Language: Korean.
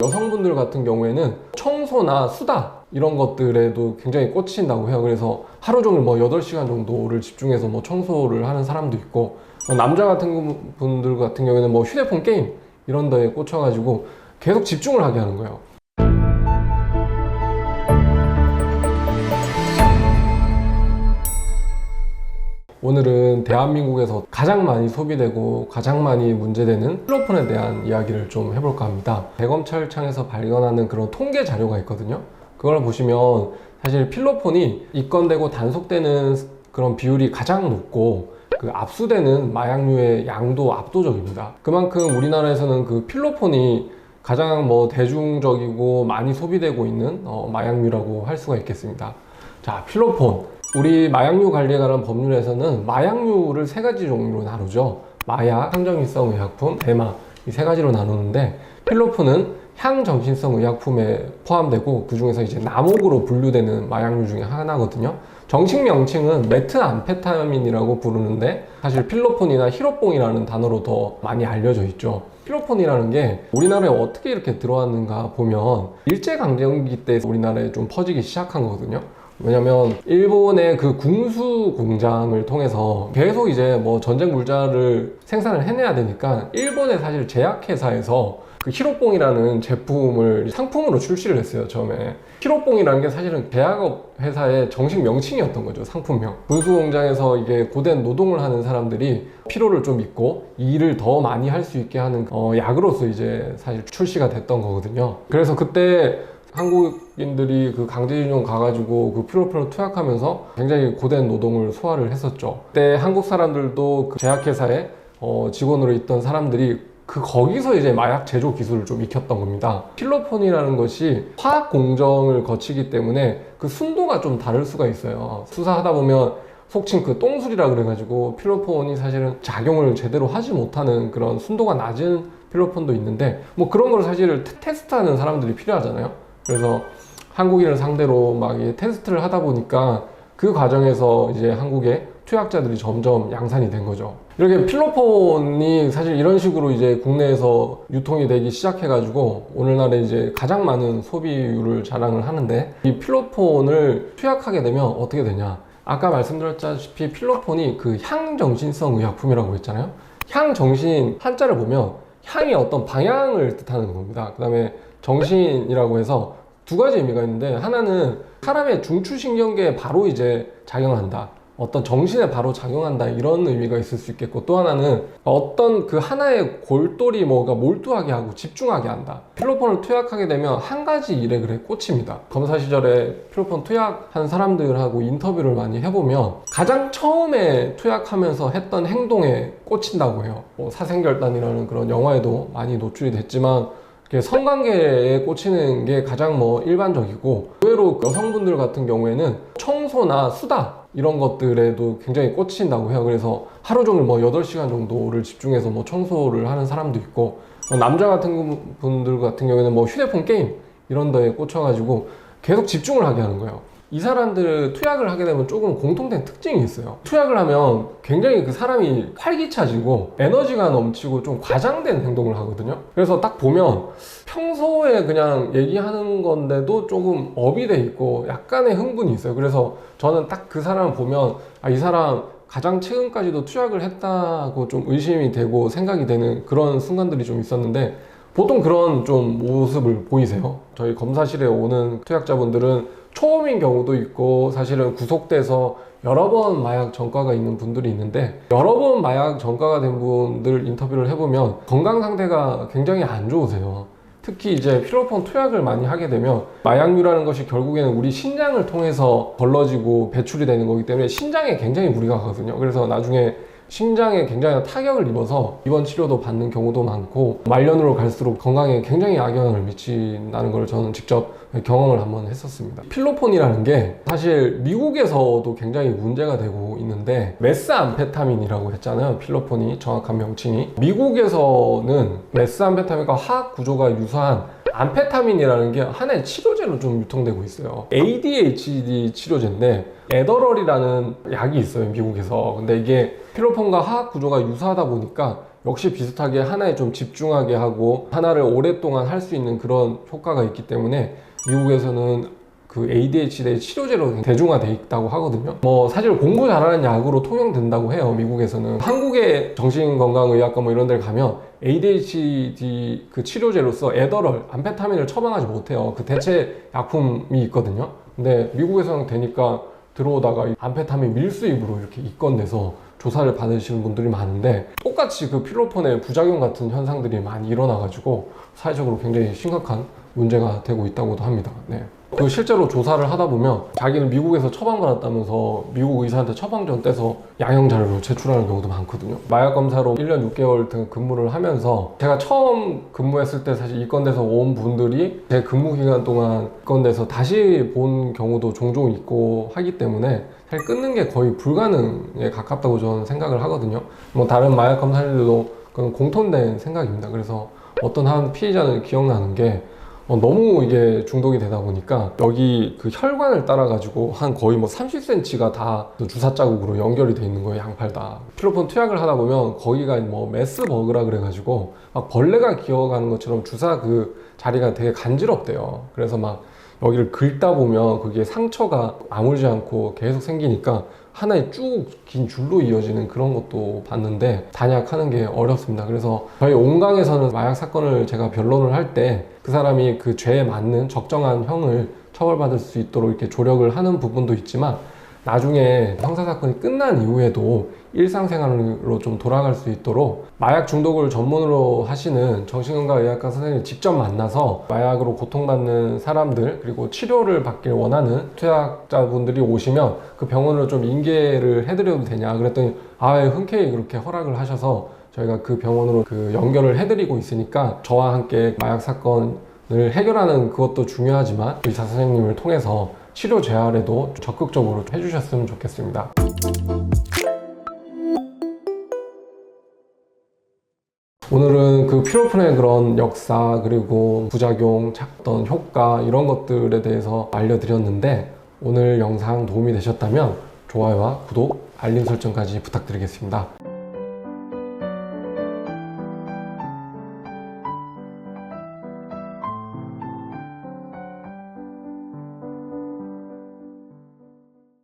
여성분들 같은 경우에는 청소나 수다 이런 것들에도 굉장히 꽂힌다고 해요. 그래서 하루 종일 8시간 정도를 집중해서 청소를 하는 사람도 있고, 남자 같은 분들 같은 경우에는 휴대폰 게임 이런 데에 꽂혀가지고 계속 집중을 하게 하는 거예요. 오늘은 대한민국에서 가장 많이 소비되고 가장 많이 문제되는 필로폰에 대한 이야기를 좀 해볼까 합니다. 대검찰청에서 발견하는 그런 통계 자료가 있거든요. 그걸 보시면 사실 필로폰이 입건되고 단속되는 그런 비율이 가장 높고, 그 압수되는 마약류의 양도 압도적입니다. 그만큼 우리나라에서는 그 필로폰이 가장 대중적이고 많이 소비되고 있는 마약류라고 할 수가 있겠습니다. 자, 필로폰. 우리 마약류 관리에 관한 법률에서는 마약류를 3가지 종류로 나누죠. 마약, 향정신성 의약품, 대마, 이 3가지로 나누는데, 필로폰은 향정신성 의약품에 포함되고 그 중에서 이제 남옥으로 분류되는 마약류 중에 하나거든요. 정식 명칭은 메트암페타민이라고 부르는데, 사실 필로폰이나 히로뽕이라는 단어로 더 많이 알려져 있죠. 필로폰이라는 게 우리나라에 어떻게 이렇게 들어왔는가 보면 일제강점기 때 우리나라에 좀 퍼지기 시작한 거거든요. 왜냐면 일본의 그 궁수 공장을 통해서 계속 이제 전쟁 물자를 생산을 해내야 되니까 일본의 사실 제약회사에서 그 히로뽕이라는 제품을 상품으로 출시를 했어요. 처음에 히로뽕이라는 게 사실은 제약업 회사의 정식 명칭이었던 거죠. 상품명. 군수 공장에서 이게 고된 노동을 하는 사람들이 피로를 좀 잊고 일을 더 많이 할 수 있게 하는 약으로서 이제 사실 출시가 됐던 거거든요. 그래서 그때 한국인들이 그 강제징용 가가지고 그 필로폰을 투약하면서 굉장히 고된 노동을 소화를 했었죠. 그때 한국 사람들도 그 제약회사에 직원으로 있던 사람들이 거기서 이제 마약 제조 기술을 좀 익혔던 겁니다. 필로폰이라는 것이 화학 공정을 거치기 때문에 그 순도가 좀 다를 수가 있어요. 수사하다 보면 속칭 그 똥술이라 그래가지고 필로폰이 사실은 작용을 제대로 하지 못하는 그런 순도가 낮은 필로폰도 있는데, 그런 걸 사실 테스트하는 사람들이 필요하잖아요. 그래서 한국인을 상대로 막 테스트를 하다 보니까 그 과정에서 이제 한국의 투약자들이 점점 양산이 된 거죠. 이렇게 필로폰이 사실 이런 식으로 이제 국내에서 유통이 되기 시작해가지고 오늘날에 이제 가장 많은 소비율을 자랑을 하는데, 이 필로폰을 투약하게 되면 어떻게 되냐? 아까 말씀드렸다시피 필로폰이 그 향정신성 의약품이라고 했잖아요. 향정신 한자를 보면 향이 어떤 방향을 뜻하는 겁니다. 그 다음에 정신이라고 해서 2가지 의미가 있는데, 하나는 사람의 중추신경계에 바로 이제 작용한다, 어떤 정신에 바로 작용한다, 이런 의미가 있을 수 있겠고, 또 하나는 어떤 그 하나의 골똘히 몰두하게 하고 집중하게 한다. 필로폰을 투약하게 되면 한 가지 일에 꽂힙니다. 검사 시절에 필로폰 투약한 사람들하고 인터뷰를 많이 해보면 가장 처음에 투약하면서 했던 행동에 꽂힌다고 해요. 사생결단이라는 그런 영화에도 많이 노출이 됐지만 성관계에 꽂히는 게 가장 일반적이고, 의외로 여성분들 같은 경우에는 청소나 수다 이런 것들에도 굉장히 꽂힌다고 해요. 그래서 하루 종일 8시간 정도를 집중해서 청소를 하는 사람도 있고, 남자 같은 분들 같은 경우에는 휴대폰 게임 이런 데에 꽂혀가지고 계속 집중을 하게 하는 거예요. 이 사람들 투약을 하게 되면 조금 공통된 특징이 있어요. 투약을 하면 굉장히 그 사람이 활기차지고 에너지가 넘치고 좀 과장된 행동을 하거든요. 그래서 딱 보면 평소에 그냥 얘기하는 건데도 조금 업이 돼 있고 약간의 흥분이 있어요. 그래서 저는 딱 그 사람을 보면 이 사람 가장 최근까지도 투약을 했다고 좀 의심이 되고 생각이 되는 그런 순간들이 좀 있었는데, 보통 그런 좀 모습을 보이세요? 저희 검사실에 오는 투약자분들은 초범인 경우도 있고, 사실은 구속돼서 여러 번 마약 전과가 있는 분들이 있는데, 여러 번 마약 전과가 된 분들 인터뷰를 해보면 건강 상태가 굉장히 안 좋으세요. 특히 이제 필로폰 투약을 많이 하게 되면 마약류라는 것이 결국에는 우리 신장을 통해서 걸러지고 배출이 되는 거기 때문에 신장에 굉장히 무리가 가거든요. 그래서 나중에 신장에 굉장히 타격을 입어서 입원 치료도 받는 경우도 많고, 말년으로 갈수록 건강에 굉장히 악영향을 미친다는 걸 저는 직접 경험을 한번 했었습니다. 필로폰이라는 게 사실 미국에서도 굉장히 문제가 되고 있는데, 메스암페타민이라고 했잖아요. 필로폰이 정확한 명칭이. 미국에서는 메스암페타민과 화학 구조가 유사한 암페타민이라는 게 하나의 치료제로 좀 유통되고 있어요. ADHD 치료제인데 에더럴이라는 약이 있어요, 미국에서. 근데 이게 필로폰과 화학 구조가 유사하다 보니까 역시 비슷하게 하나에 좀 집중하게 하고 하나를 오랫동안 할 수 있는 그런 효과가 있기 때문에 미국에서는 그 ADHD 치료제로 대중화돼 있다고 하거든요. 뭐 사실 공부 잘하는 약으로 통용된다고 해요. 미국에서는. 한국의 정신건강의학과 뭐 이런 데를 가면 ADHD 그 치료제로서 에더럴, 암페타민을 처방하지 못해요. 그 대체 약품이 있거든요. 근데 미국에서는 되니까 들어오다가 암페타민 밀수입으로 이렇게 입건돼서 조사를 받으시는 분들이 많은데, 똑같이 그 필로폰의 부작용 같은 현상들이 많이 일어나가지고 사회적으로 굉장히 심각한 문제가 되고 있다고도 합니다. 네. 그 실제로 조사를 하다 보면 자기는 미국에서 처방받았다면서 미국 의사한테 처방전 떼서 양형 자료를 제출하는 경우도 많거든요. 마약 검사로 1년 6개월 등 근무를 하면서, 제가 처음 근무했을 때 사실 입건돼서 온 분들이 제 근무 기간 동안 입건돼서 다시 본 경우도 종종 있고 하기 때문에 사실 끊는 게 거의 불가능에 가깝다고 저는 생각을 하거든요. 뭐 다른 마약 검사들도 그건 공통된 생각입니다. 그래서 어떤 한 피해자는 기억나는 게 너무 이게 중독이 되다 보니까 여기 그 혈관을 따라 가지고 한 거의 뭐 30cm가 다 주사 자국으로 연결이 돼 있는 거예요. 양팔 다. 필로폰 투약을 하다 보면 거기가 뭐 메스버그라 그래가지고 막 벌레가 기어가는 것처럼 주사 그 자리가 되게 간지럽대요. 그래서 막 여기를 긁다 보면 그게 상처가 아물지 않고 계속 생기니까 하나의 쭉 긴 줄로 이어지는 그런 것도 봤는데 단약하는 게 어렵습니다. 그래서 저희 온강에서는 마약 사건을 제가 변론을 할 때 그 사람이 그 죄에 맞는 적정한 형을 처벌받을 수 있도록 이렇게 조력을 하는 부분도 있지만, 나중에 형사사건이 끝난 이후에도 일상생활로 좀 돌아갈 수 있도록 마약 중독을 전문으로 하시는 정신건강의학과 선생님을 직접 만나서 마약으로 고통받는 사람들, 그리고 치료를 받길 원하는 투약자분들이 오시면 그 병원으로 좀 인계를 해드려도 되냐 그랬더니 흔쾌히 그렇게 허락을 하셔서 저희가 그 병원으로 그 연결을 해드리고 있으니까 저와 함께 마약 사건을 해결하는 그것도 중요하지만 의사 선생님을 통해서 치료 재활에도 적극적으로 해주셨으면 좋겠습니다. 오늘은 그 필로폰의 그런 역사, 그리고 부작용, 어떤 효과, 이런 것들에 대해서 알려드렸는데, 오늘 영상 도움이 되셨다면 좋아요와 구독, 알림 설정까지 부탁드리겠습니다.